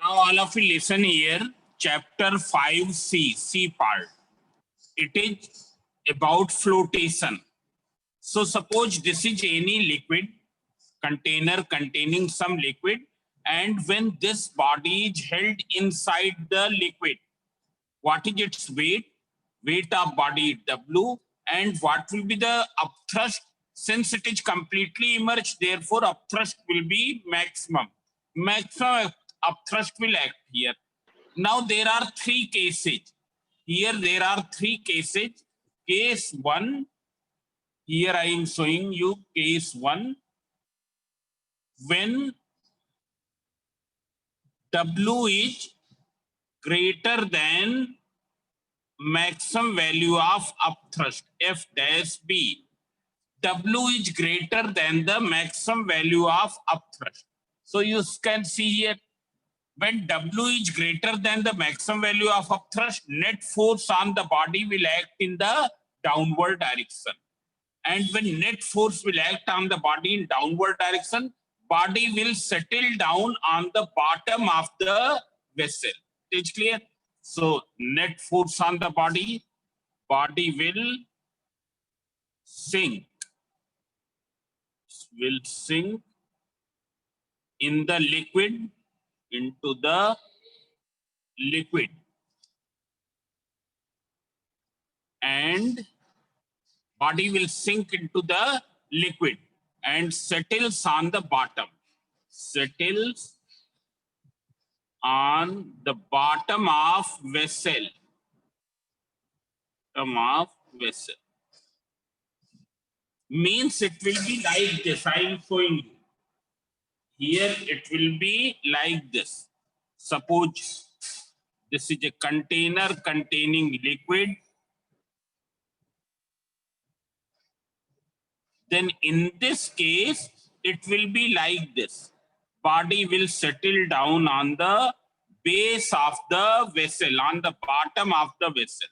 Now all of you listen here. Chapter 5C, C part. It is about flotation. So suppose this is any liquid container containing some liquid, and when this body is held inside the liquid, what is its weight? Weight of body W, and what will be the upthrust? Since it is completely immersed, therefore upthrust will be maximum. Maximum upthrust will act here. Now there are three cases. Here there are three cases. Case 1, here I am showing you case 1, when W is greater than maximum value of upthrust F dash B. W is greater than the maximum value of upthrust. So you can see here, when W is greater than the maximum value of upthrust, net force on the body will act in the downward direction. And when net force will act on the body in downward direction, body will settle down on the bottom of the vessel. Is clear? So net force on the body will sink in the liquid, into the liquid, and body will sink into the liquid and settles on the bottom. Settles on the bottom of vessel. Means it will be like this. I am showing you. Here it will be like this. Suppose this is a container containing liquid. Then in this case, it will be like this. Body will settle down on the base of the vessel, on the bottom of the vessel.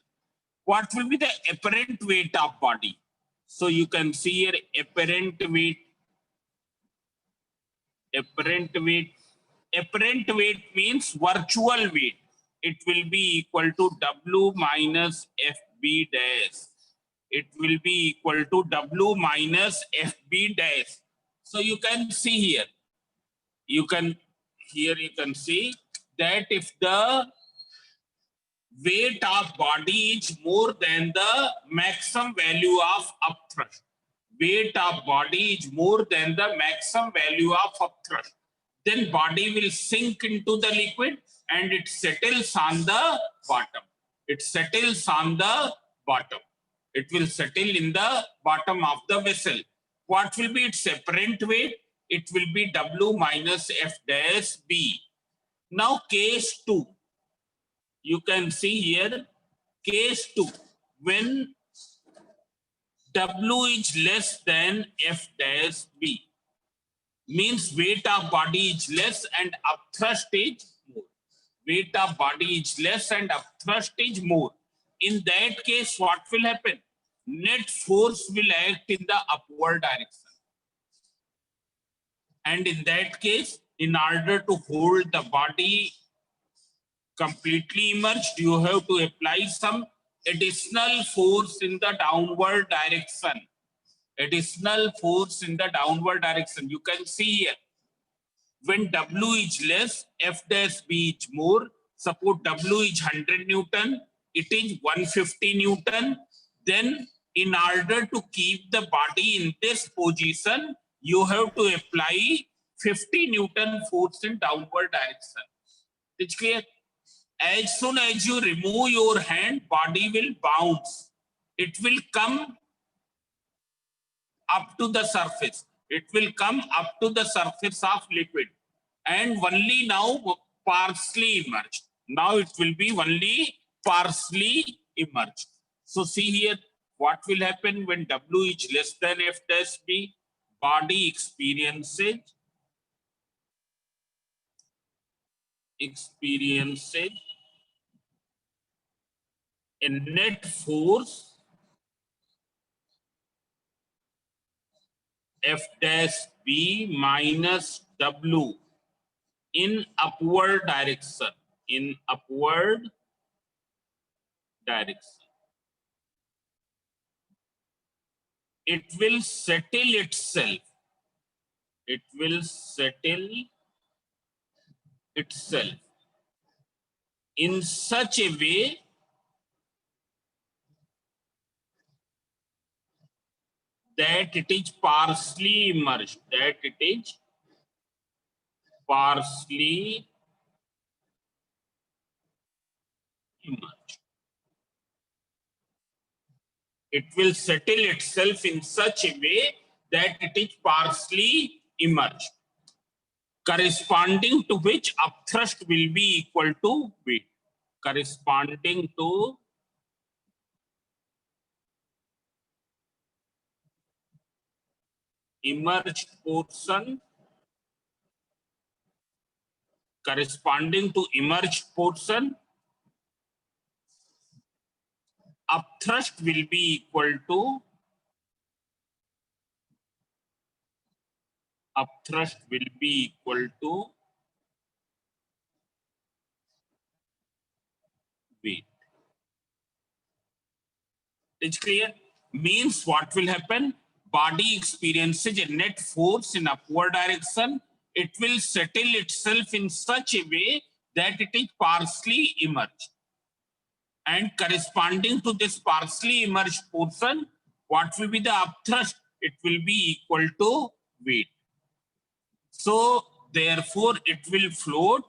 What will be the apparent weight of body? So you can see here apparent weight. Apparent weight means virtual weight. It will be equal to W minus FB dash. It will be equal to W minus FB dash. So you can see here. You can see that if the weight of body is more than the maximum value of upthrust, weight of body is more than the maximum value of upthrust, then body will sink into the liquid and it settles on the bottom. It settles on the bottom. It will settle in the bottom of the vessel. What will be its apparent weight? It will be W minus F dash B. Now case 2. You can see here, case 2, when W is less than F dash B, means weight of body is less and upthrust is more. Weight of body is less and upthrust is more. In that case, what will happen? Net force will act in the upward direction. And in that case, in order to hold the body completely immersed, you have to apply some additional force in the downward direction. Additional force in the downward direction. You can see here, when W is less, F dash B is more. Suppose W is 100 Newton, it is 150 Newton. Then in order to keep the body in this position, you have to apply 50 Newton force in downward direction. It's clear? As soon as you remove your hand, body will bounce. It will come up to the surface. It will come up to the surface of liquid and only now partially immersed. Now it will be only partially immersed. So see here, what will happen when W is less than F dash B? Body experiences a net force F dash B minus W in upward direction. In upward direction. It will settle itself. It will settle itself in such a way that it is partially immersed. That it is partially immersed. It will settle itself in such a way that it is partially immersed, corresponding to which upthrust will be equal to weight. Corresponding to immersed portion, corresponding to immersed portion, upthrust will be equal to weight. It's clear? Means what will happen? Body experiences a net force in upward direction. It will settle itself in such a way that it is partially immersed. And corresponding to this partially immersed portion, what will be the upthrust? It will be equal to weight. So therefore, it will float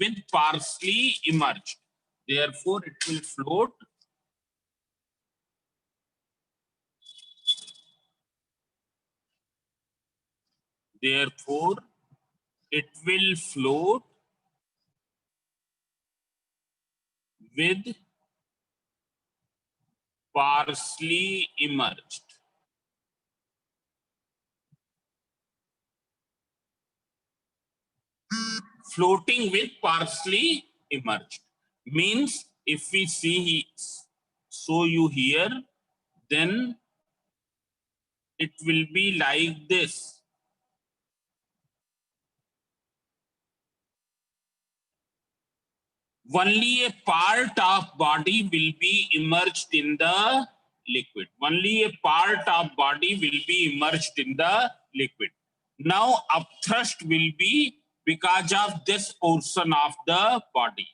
with partially immersed. Therefore, it will float with partially immersed. Floating with partially immersed means if we show you here, then it will be like this. Only a part of body will be immersed in the liquid. Only a part of body will be immersed in the liquid. Now upthrust will be because of this portion of the body.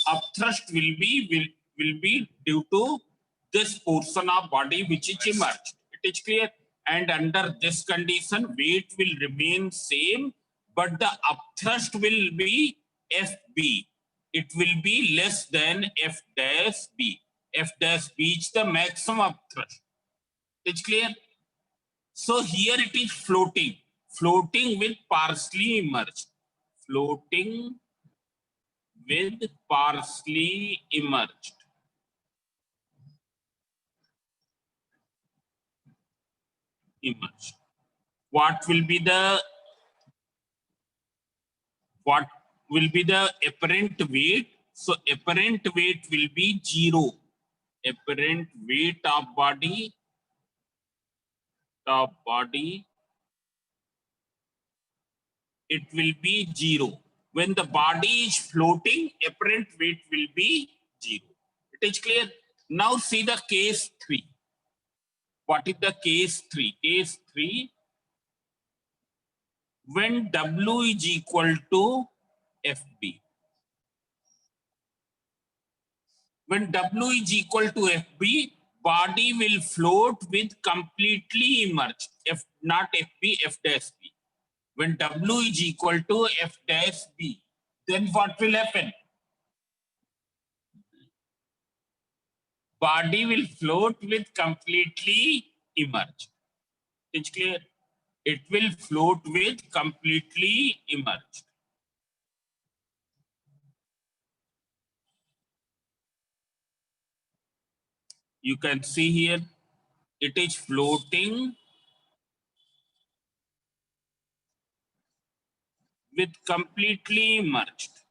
Upthrust will be due to this portion of body which is immersed. It is clear? And under this condition, weight will remain same, but the upthrust will be FB. It will be less than F dash B. F dash B is the maximum upthrust. It's clear? So here it is floating with partially immersed. Floating with partially immersed. What will be the apparent weight? So apparent weight will be 0. Apparent weight of body it will be 0. When the body is floating, apparent weight will be 0. It is clear? Now see the case 3. What is the case 3? Case 3, when W is equal to FB. When W is equal to FB, body will float with completely immersed. Not FB, F dash B. When W is equal to F dash B, then what will happen? Body will float with completely immersed. It's clear? It will float with completely immersed. You can see here, it is floating with completely immersed.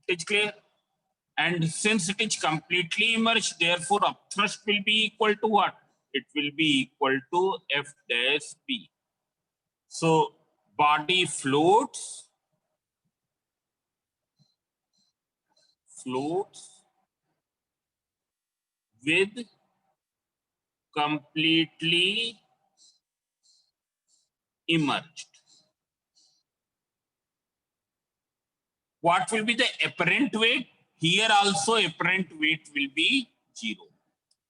It is clear? And since it is completely immersed, therefore upthrust will be equal to what? It will be equal to F dash B. So body floats floats with completely immersed. What will be the apparent weight? Here also apparent weight will be 0.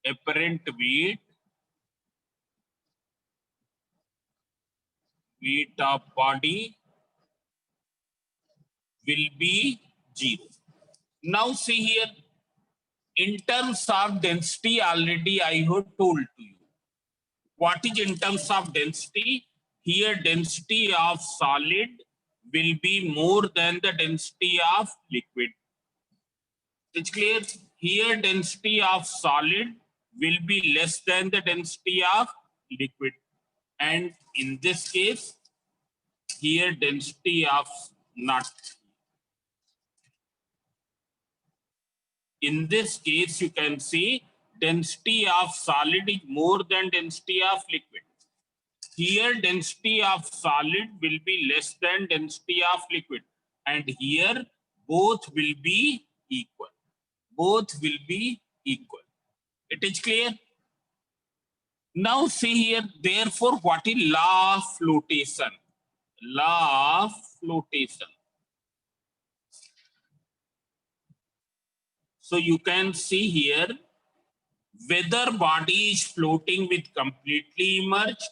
Apparent weight of body will be 0. Now see here, in terms of density, already I have told to you. What is in terms of density? Here density of solid will be more than the density of liquid. It's clear? Here density of solid will be less than the density of liquid. And in this case, here density of not. In this case, you can see density of solid is more than density of liquid. Here density of solid will be less than density of liquid. And here both will be equal. Both will be equal. It is clear? Now see here, therefore, what is law of flotation? Law of flotation. So you can see here, whether body is floating with completely immersed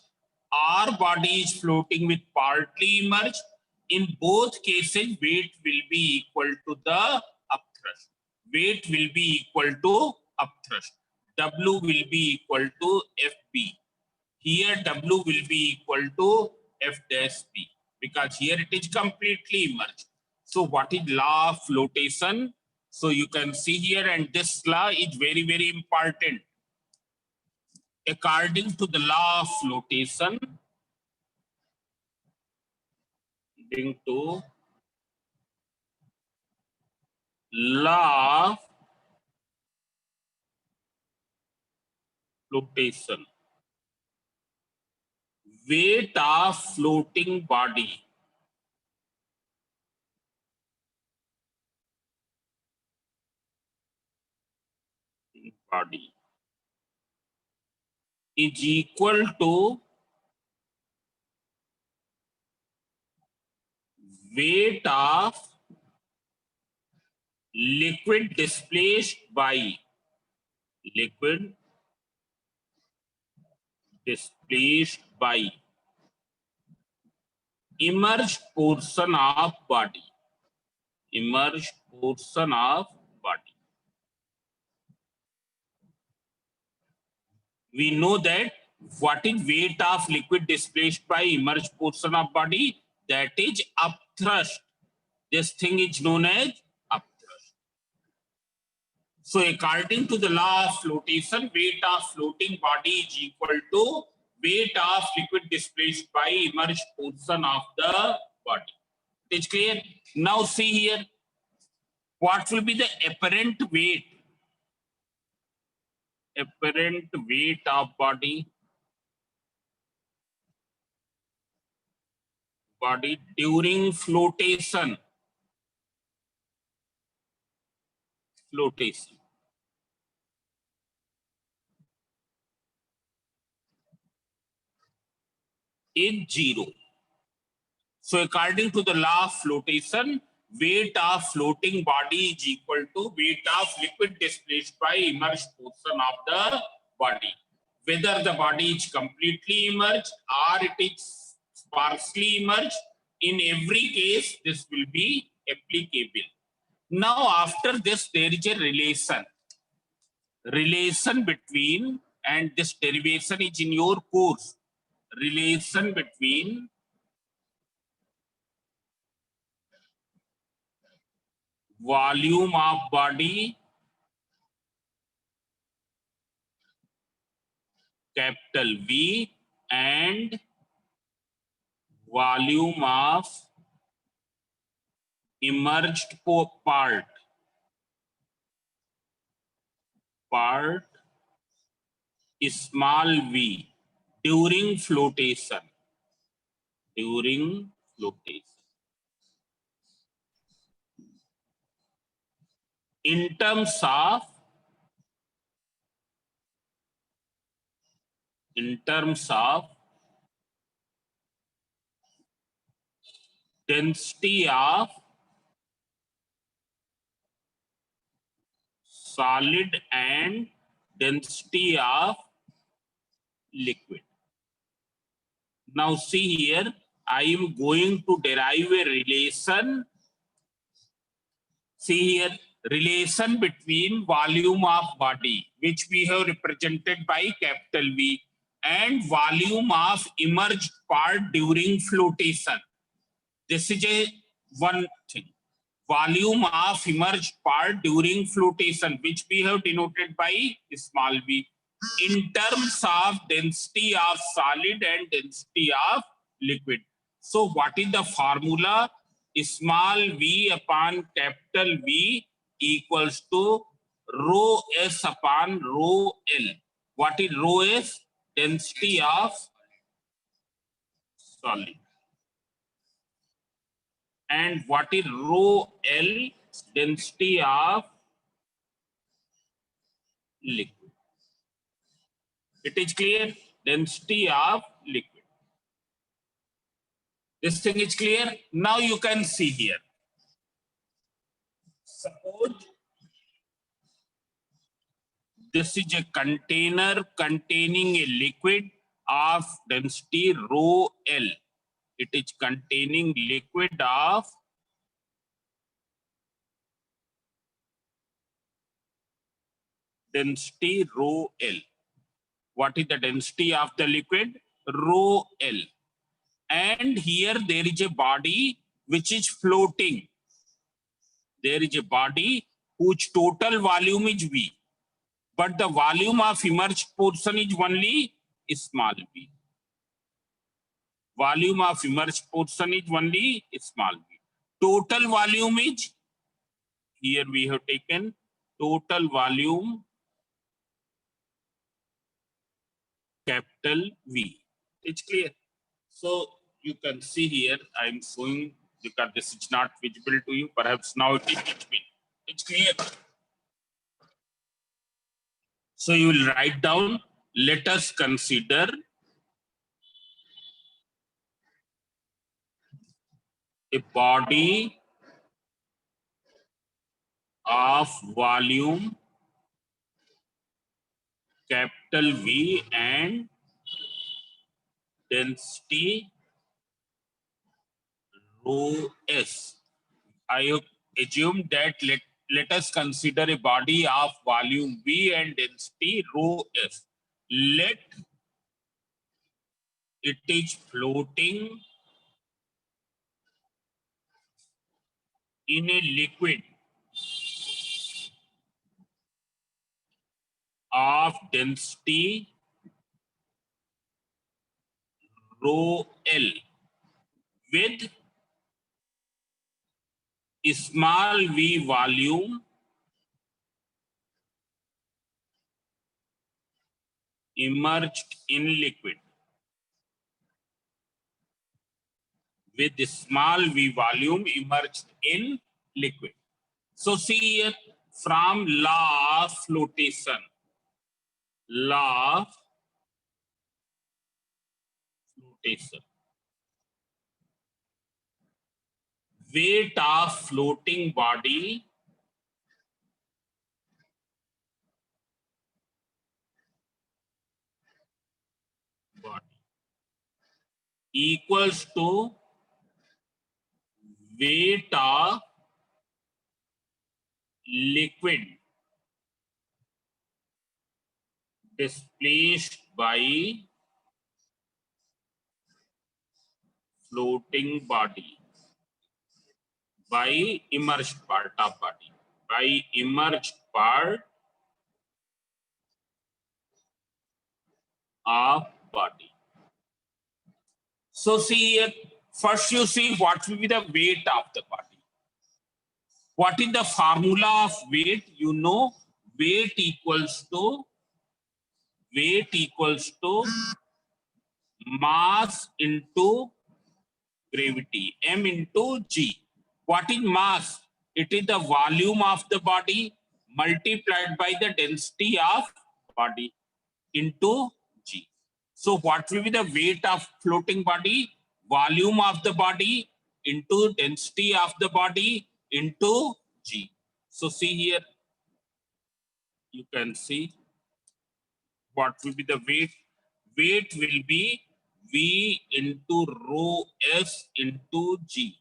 or body is floating with partly immersed, in both cases, weight will be equal to the upthrust. Weight will be equal to upthrust. W will be equal to FB. Here W will be equal to F dash B, because here it is completely immersed. So what is law of flotation? So you can see here, and this law is very, very important. According to the law of flotation, according to law of flotation, weight of floating body is equal to weight of liquid displaced by immersed portion of body. Immersed portion of body. We know that what is weight of liquid displaced by immersed portion of body? That is upthrust. This thing is known as upthrust. So according to the law of flotation, weight of floating body is equal to weight of liquid displaced by immersed portion of the body. It is clear? Now see here, what will be the apparent weight? Apparent weight of body during flotation. Is 0. So according to the law of flotation, weight of floating body is equal to weight of liquid displaced by immersed portion of the body. Whether the body is completely immersed or it is partially immersed, in every case, this will be applicable. Now, after this, there is a relation between, and this derivation is in your course, relation between volume of body, capital V, and volume of immersed part small v during flotation. in terms of density of solid and density of liquid. Now see here, I am going to derive a relation. See here, relation between volume of body, which we have represented by capital V, and volume of immersed part during flotation. This is a one thing. Volume of immersed part during flotation, which we have denoted by small v, in terms of density of solid and density of liquid. So what is the formula? Small v upon capital V equals to rho s upon rho L. What is rho s? Density of solid. And what is rho L? Density of liquid. It is clear? Density of liquid. This thing is clear? Now you can see here. Suppose this is a container containing a liquid of density rho L. It is containing liquid of density rho L. What is the density of the liquid? Rho L. And here there is a body which is floating. There is a body whose total volume is V, but the volume of immersed portion is only small v. Volume of immersed portion is only small v. Total volume is, here we have taken total volume capital V. It's clear. So you can see here, I'm showing because this is not visible to you. Perhaps now it is visible. It's clear. So you will write down, let us consider a body of volume capital V and density rho S. I have assumed that let us consider a body of volume V and density rho S. Let it is floating in a liquid of density rho L with small v volume immersed in liquid. With small v volume immersed in liquid. So see here, from law of flotation. Law of flotation. Weight of floating body equals to weight of liquid displaced by floating body, by immersed part of body, by immersed part of body. So see here, first you see what will be the weight of the body. What is the formula of weight? You know, weight equals to mass into gravity, m into g. What is mass? It is the volume of the body multiplied by the density of body into G. So what will be the weight of floating body? Volume of the body into density of the body into G. So see here, you can see what will be the weight. Weight will be V into rho S into G.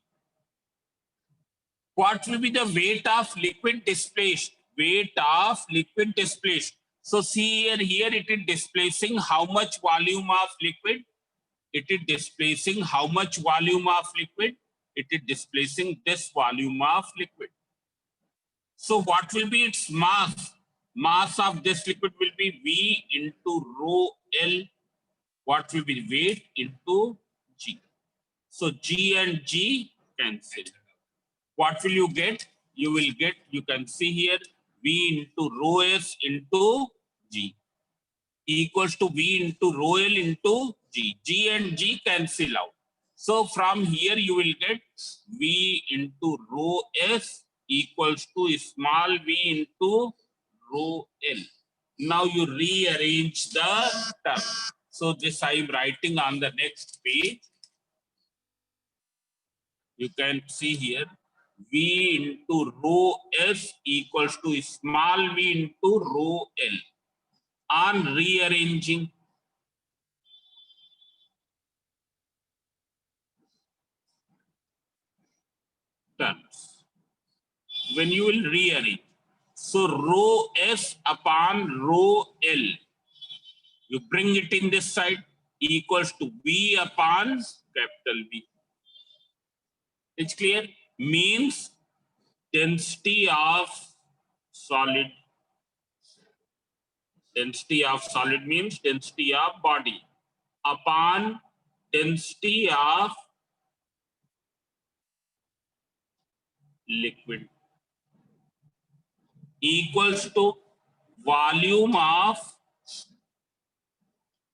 What will be the weight of liquid displaced? Weight of liquid displaced. So see here it is displacing how much volume of liquid? It is displacing how much volume of liquid? It is displacing this volume of liquid. So what will be its mass? Mass of this liquid will be V into rho L. What will be weight into G? So G and G cancel. What will you get? You will get, you can see here, V into rho S into G equals to V into rho L into G. G and G cancel out. So from here you will get V into rho S equals to small v into rho L. Now you rearrange the term. So this I am writing on the next page. You can see here V into rho S equals to small v into rho L. On rearranging, terms, when you will rearrange, so rho S upon rho L, you bring it in this side, equals to V upon capital V. It's clear? Means density of solid. Density of solid means density of body upon density of liquid equals to volume of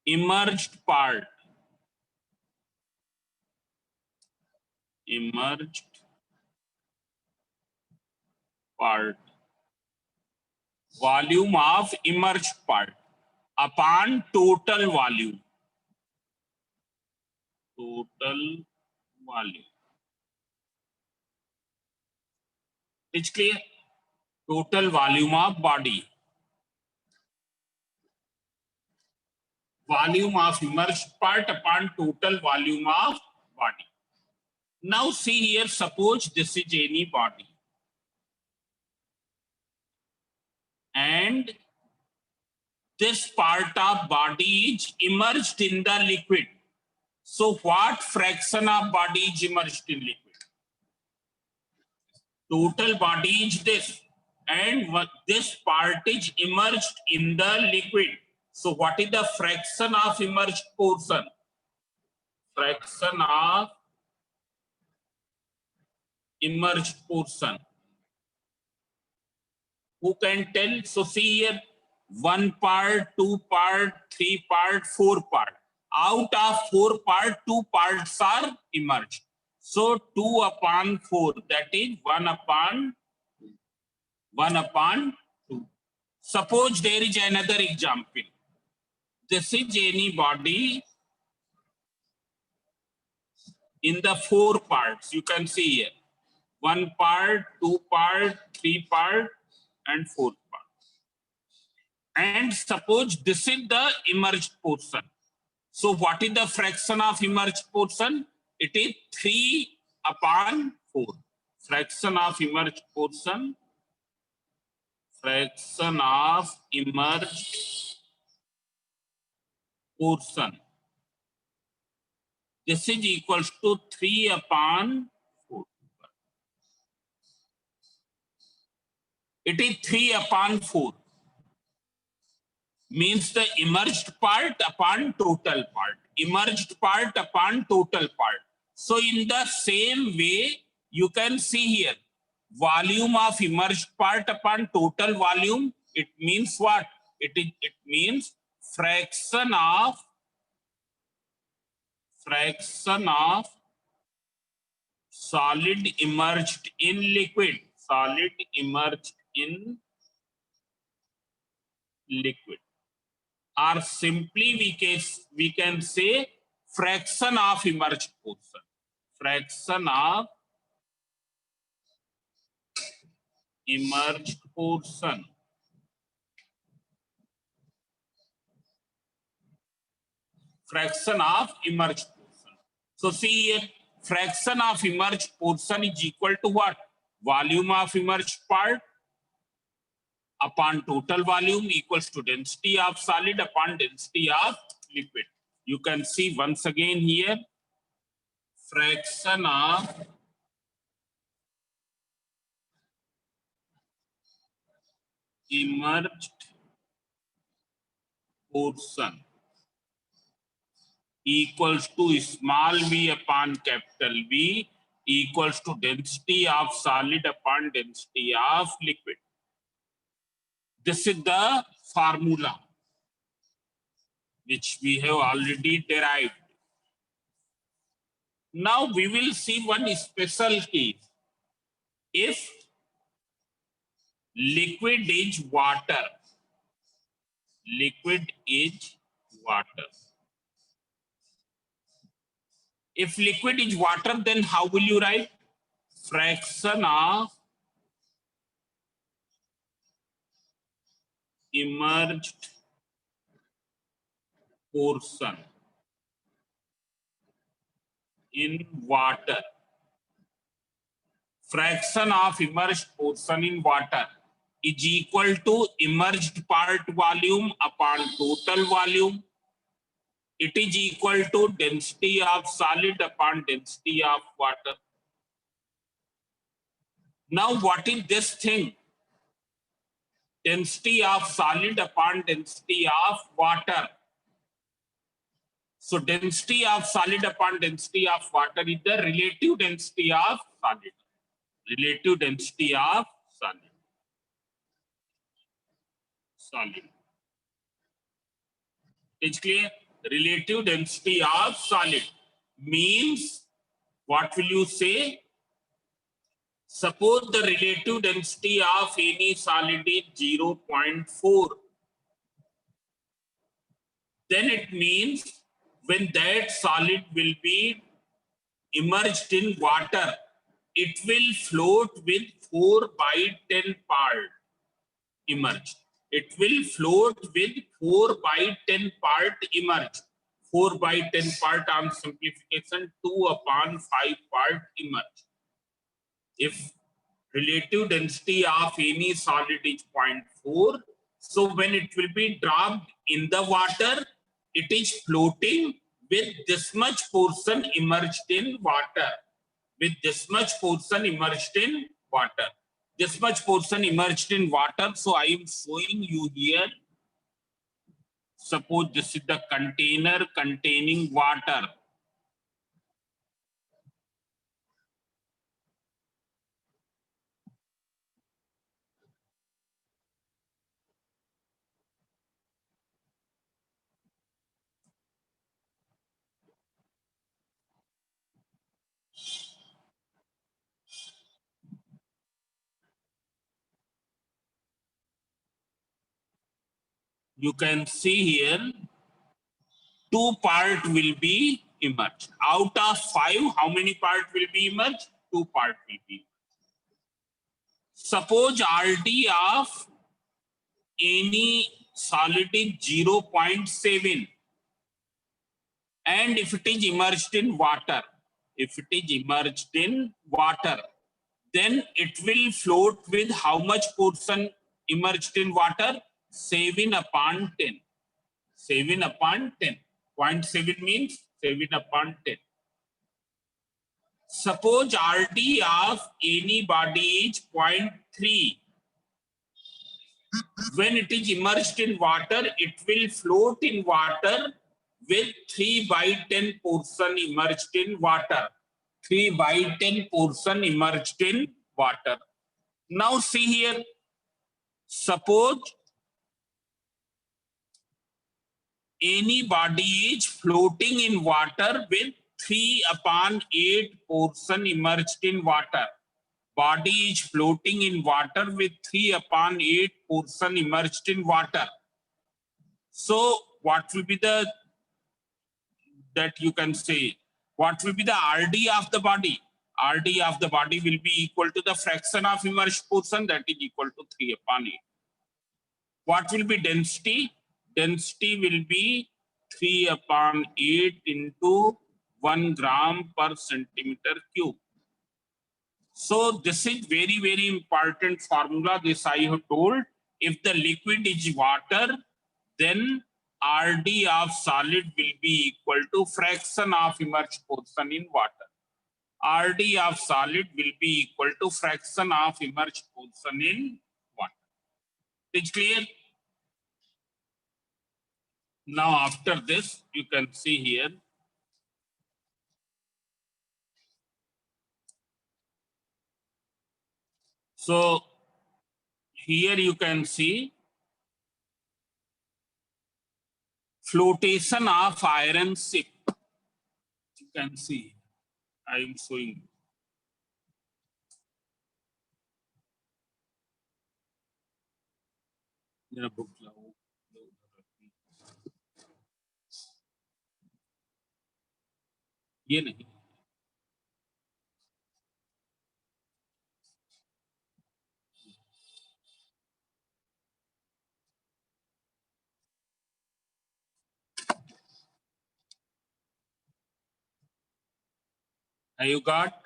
immerged part. Immerged part. Volume of immerged part upon total volume. Total volume. It's clear? Total volume of body. Volume of immersed part upon total volume of body. Now see here, suppose this is any body. And this part of body is immersed in the liquid. So what fraction of body is immersed in liquid? Total body is this. And what this part is immersed in the liquid. So what is the fraction of immersed portion? Fraction of immersed portion. Who can tell? So see here, 1 part, 2 part, 3 part, 4 part. Out of 4 part, 2 parts are immersed. So 2 upon 4, that is 1 upon 2. Suppose there is another example. This is any body in the 4 parts. You can see here. 1 part, 2 part, 3 part, and 4 part. And suppose this is the immersed portion. So what is the fraction of immersed portion? It is 3 upon 4. Fraction of immersed portion. Fraction of immersed portion. This is equals to 3 upon 4. It is 3 upon 4. Means the immersed part upon total part. Immersed part upon total part. So in the same way, you can see here, volume of immersed part upon total volume, it means what? It means fraction of solid immersed in liquid. Solid immersed in liquid. Or simply we can say fraction of immersed portion. Fraction of immersed portion. Fraction of immersed portion. So see here, fraction of immersed portion is equal to what? Volume of immersed part upon total volume equals to density of solid upon density of liquid. You can see once again here, fraction of immersed portion equals to small v upon capital V equals to density of solid upon density of liquid. This is the formula which we have already derived. Now we will see one special case. If liquid is water, liquid is water. If liquid is water, then how will you write? Fraction of immersed portion in water. Fraction of immersed portion in water is equal to immersed part volume upon total volume. It is equal to density of solid upon density of water. Now what is this thing? Density of solid upon density of water. So density of solid upon density of water is the relative density of solid. Relative density of solid. Solid. It's clear? Relative density of solid means, what will you say? Suppose the relative density of any solid is 0.4. Then it means when that solid will be immersed in water, it will float with 4/10 part immersed. It will float with 4/10 part immersed. 4/10 part on simplification, 2/5 part immersed. If relative density of any solid is 0.4, so when it will be dropped in the water, it is floating with this much portion immersed in water. With this much portion immersed in water. This much portion immersed in water. So I am showing you here. Suppose this is the container containing water. You can see here, 2 parts will be immersed. Out of 5, how many parts will be immersed? 2 parts will be. Suppose RD of any solid is 0.7. And if it is immersed in water, then it will float with how much portion immersed in water? 7/10. 7/10. 0.7 means 7/10. Suppose RD of any body is 0.3. When it is immersed in water, it will float in water with 3/10 portion immersed in water. 3/10 portion immersed in water. Now see here, suppose any body is floating in water with 3/8 portion immersed in water. Body is floating in water with 3/8 portion immersed in water. So what will be the, that you can say, what will be the RD of the body? RD of the body will be equal to the fraction of immersed portion, that is equal to 3/8. What will be density? Density will be 3/8 into 1 gram per centimeter cube. So this is very, very important formula. This I have told. If the liquid is water, then RD of solid will be equal to fraction of immersed portion in water. RD of solid will be equal to fraction of immersed portion in water. Is clear? Now after this, you can see here. So here you can see flotation of iron ship. You can see, I am showing. मेरा book लाओ. ये नहीं. Now you got,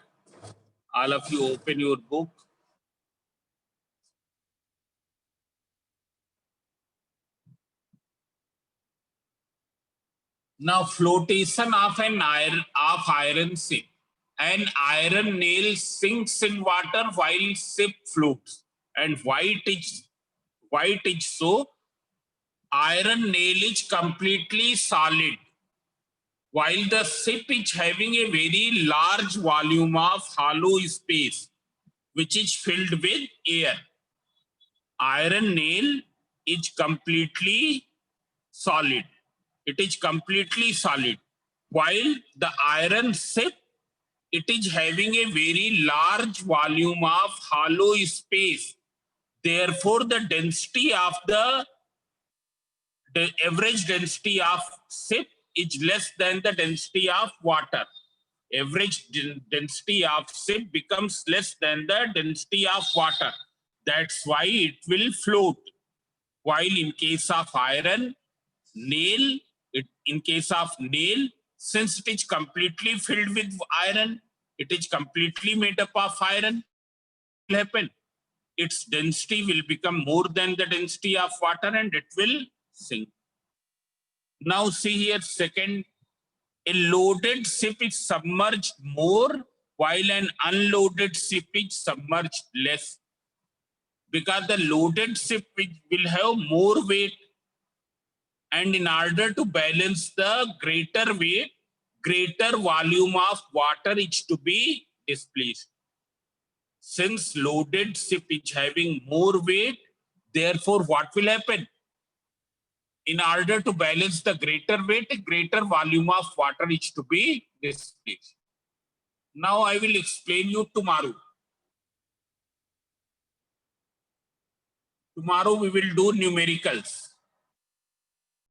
all of you open your book. Now flotation of an iron ship. An iron nail sinks in water while ship floats. And why it is so? Iron nail is completely solid, while the ship is having a very large volume of hollow space, which is filled with air. Iron nail is completely solid. It is completely solid. While the iron ship, it is having a very large volume of hollow space. Therefore, the density of the average density of ship is less than the density of water. Average density of ship becomes less than the density of water. That's why it will float. While in case of iron, nail, in case of nail, since it is completely filled with iron, it is completely made up of iron, what will happen? Its density will become more than the density of water and it will sink. Now see here, second, a loaded ship is submerged more while an unloaded ship is submerged less. Because the loaded ship will have more weight, and in order to balance the greater weight, greater volume of water is to be displaced. Since loaded ship is having more weight, therefore what will happen? In order to balance the greater weight, a greater volume of water is to be displaced. Now I will explain you tomorrow. Tomorrow we will do numericals.